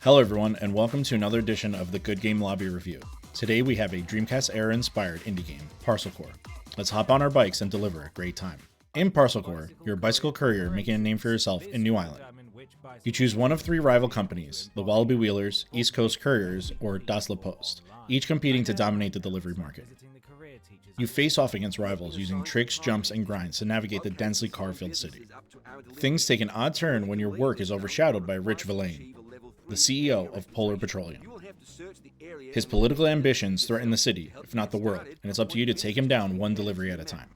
Hello everyone, and welcome to another edition of the Good Game Lobby Review. Today we have a Dreamcast era-inspired indie game, Parcel Corps. Let's hop on our bikes and deliver a great time. In Parcel Corps, you're a bicycle courier making a name for yourself in New Island. You choose one of three rival companies, the Wallaby Wheelers, East Coast Couriers, or Das La Post, each competing to dominate the delivery market. You face off against rivals using tricks, jumps, and grinds to navigate the densely car-filled city. Things take an odd turn when your work is overshadowed by Rich Villain, the CEO of Polar Petroleum. His political ambitions threaten the city, if not the world, and it's up to you to take him down one delivery at a time.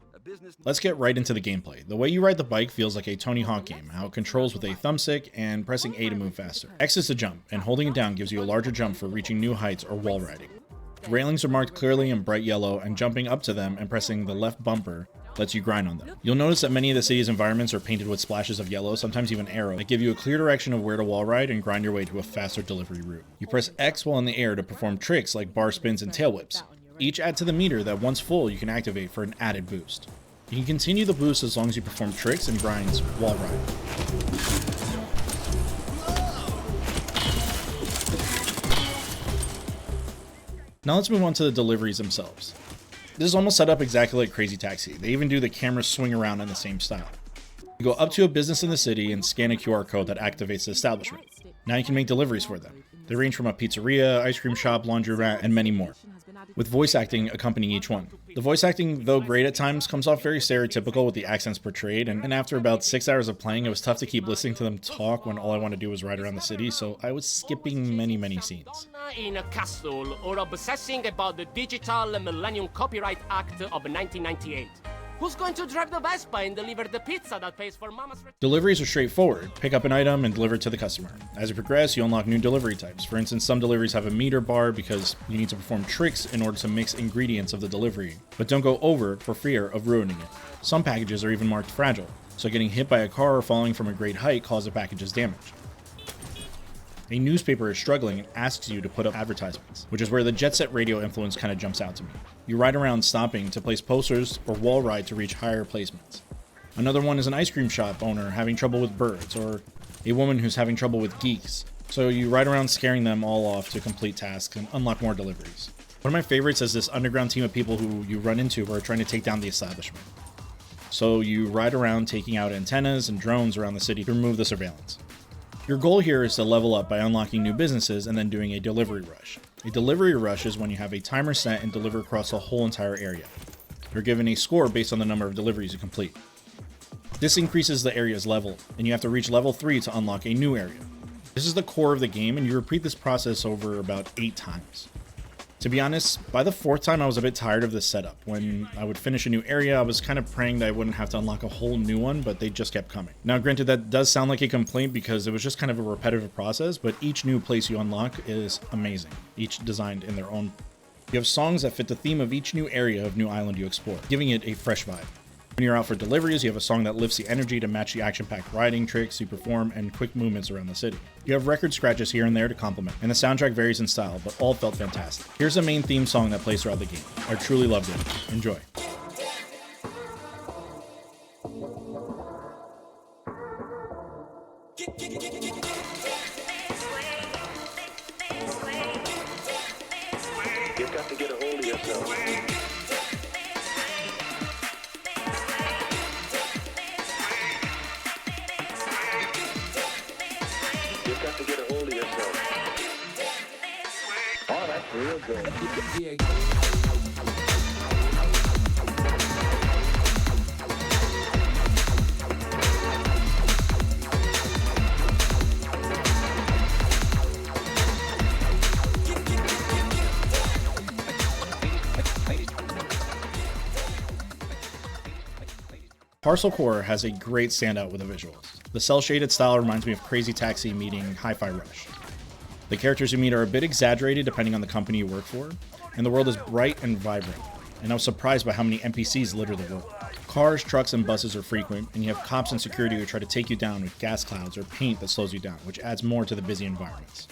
Let's get right into the gameplay. The way you ride the bike feels like a Tony Hawk game, how it controls with a thumbstick and pressing A to move faster. X is to jump, and holding it down gives you a larger jump for reaching new heights or wall riding. The railings are marked clearly in bright yellow, and jumping up to them and pressing the left bumper lets you grind on them. You'll notice that many of the city's environments are painted with splashes of yellow, sometimes even arrow, that give you a clear direction of where to wall ride and grind your way to a faster delivery route. You press X while in the air to perform tricks like bar spins and tail whips. Each add to the meter that once full you can activate for an added boost. You can continue the boost as long as you perform tricks and grinds wall ride. Now let's move on to the deliveries themselves. This is almost set up exactly like Crazy Taxi. They even do the camera swing around in the same style. You go up to a business in the city and scan a QR code that activates the establishment. Now you can make deliveries for them. They range from a pizzeria, ice cream shop, laundromat, and many more, with voice acting accompanying each one. The voice acting, though great at times, comes off very stereotypical with the accents portrayed, and after about 6 hours of playing, it was tough to keep listening to them talk when all I wanted to do was ride around the city, so I was skipping many scenes. In a castle or obsessing about the Digital Millennium Copyright Act of 1998. Who's going to drive the Vespa and deliver the pizza that pays for Mama's... Deliveries are straightforward. Pick up an item and deliver it to the customer. As you progress, you unlock new delivery types. For instance, some deliveries have a meter bar because you need to perform tricks in order to mix ingredients of the delivery, but don't go over for fear of ruining it. Some packages are even marked fragile, so getting hit by a car or falling from a great height causes the package's damage. A newspaper is struggling and asks you to put up advertisements, which is where the Jet Set Radio influence kind of jumps out to me. You ride around stopping to place posters or wall ride to reach higher placements. Another one is an ice cream shop owner having trouble with birds, or a woman who's having trouble with geeks. So you ride around scaring them all off to complete tasks and unlock more deliveries. One of my favorites is this underground team of people who you run into who are trying to take down the establishment. So you ride around taking out antennas and drones around the city to remove the surveillance. Your goal here is to level up by unlocking new businesses and then doing a delivery rush. A delivery rush is when you have a timer set and deliver across the whole entire area. You're given a score based on the number of deliveries you complete. This increases the area's level, and you have to reach level 3 to unlock a new area. This is the core of the game, and you repeat this process over about 8 times. To be honest, by the 4th time I was a bit tired of this setup. When I would finish a new area, I was kind of praying that I wouldn't have to unlock a whole new one, but they just kept coming. Now granted, that does sound like a complaint because it was just kind of a repetitive process, but each new place you unlock is amazing, each designed in their own. You have songs that fit the theme of each new area of New Island you explore, giving it a fresh vibe. When you're out for deliveries, you have a song that lifts the energy to match the action-packed riding tricks you perform and quick movements around the city. You have record scratches here and there to complement, and the soundtrack varies in style, but all felt fantastic. Here's the main theme song that plays throughout the game. I truly loved it. Enjoy. You've got to get a hold of yourself. You've got to get a hold of yourself. Oh, that's real good. Parcel Corps has a great standout with the visuals. The cel-shaded style reminds me of Crazy Taxi meeting Hi-Fi Rush. The characters you meet are a bit exaggerated depending on the company you work for, and the world is bright and vibrant, and I was surprised by how many NPCs litter the world. Cars, trucks, and buses are frequent, and you have cops and security who try to take you down with gas clouds or paint that slows you down, which adds more to the busy environments.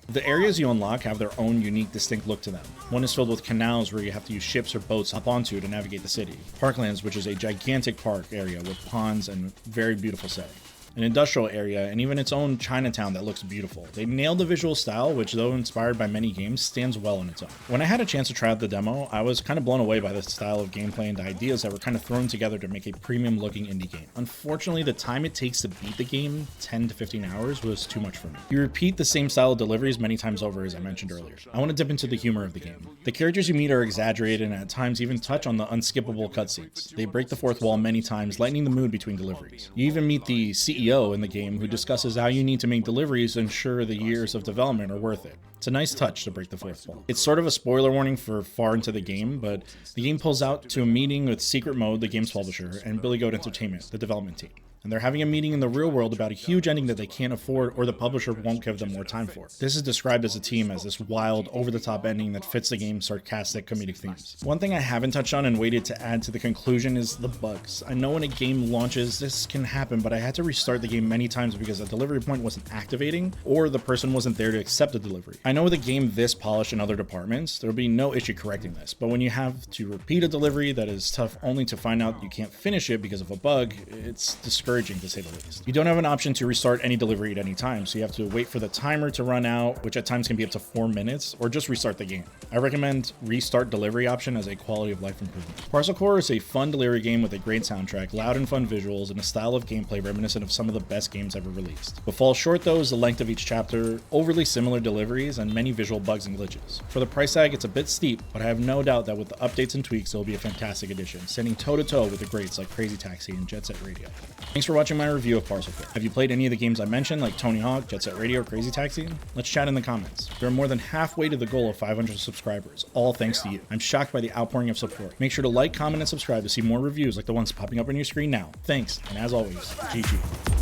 The areas you unlock have their own unique, distinct look to them. One is filled with canals where you have to use ships or boats up onto to navigate the city. Parklands, which is a gigantic park area with ponds and very beautiful setting. an industrial area, and even its own Chinatown that looks beautiful. They nailed the visual style, which though inspired by many games, stands well on its own. When I had a chance to try out the demo, I was kind of blown away by the style of gameplay and the ideas that were kind of thrown together to make a premium looking indie game. Unfortunately, the time it takes to beat the game, 10 to 15 hours, was too much for me. You repeat the same style of deliveries many times over, as I mentioned earlier. I want to dip into the humor of the game. The characters you meet are exaggerated and at times even touch on the unskippable cutscenes. They break the fourth wall many times, lightening the mood between deliveries. You even meet the CEO in the game who discusses how you need to make deliveries to ensure the years of development are worth it. It's a nice touch to break the fourth wall. It's sort of a spoiler warning for far into the game, but the game pulls out to a meeting with Secret Mode, the game's publisher, and Billy Goat Entertainment, the development team. And they're having a meeting in the real world about a huge ending that they can't afford or the publisher won't give them more time for. This is described as a team as this wild, over-the-top ending that fits the game's sarcastic comedic themes. One thing I haven't touched on and waited to add to the conclusion is the bugs. I know when a game launches, this can happen, but I had to restart the game many times because the delivery point wasn't activating or the person wasn't there to accept the delivery. I know with a game this polished in other departments, there'll be no issue correcting this, but when you have to repeat a delivery that is tough only to find out you can't finish it because of a bug, it's discouraging to say the least. You don't have an option to restart any delivery at any time, so you have to wait for the timer to run out, which at times can be up to 4 minutes, or just restart the game. I recommend restart delivery option as a quality of life improvement. Parcel Corps is a fun delivery game with a great soundtrack, loud and fun visuals, and a style of gameplay reminiscent of some of the best games ever released. What falls short though is the length of each chapter, overly similar deliveries, and many visual bugs and glitches. For the price tag, it's a bit steep, but I have no doubt that with the updates and tweaks, it'll be a fantastic addition, standing toe-to-toe with the greats like Crazy Taxi and Jet Set Radio. Thanks for watching my review of Parcel Corps. Have you played any of the games I mentioned, like Tony Hawk, Jet Set Radio, or Crazy Taxi? Let's chat in the comments. We're more than halfway to the goal of 500 subscribers, all thanks to you. I'm shocked by the outpouring of support. Make sure to like, comment, and subscribe to see more reviews like the ones popping up on your screen now. Thanks, and as always, GG.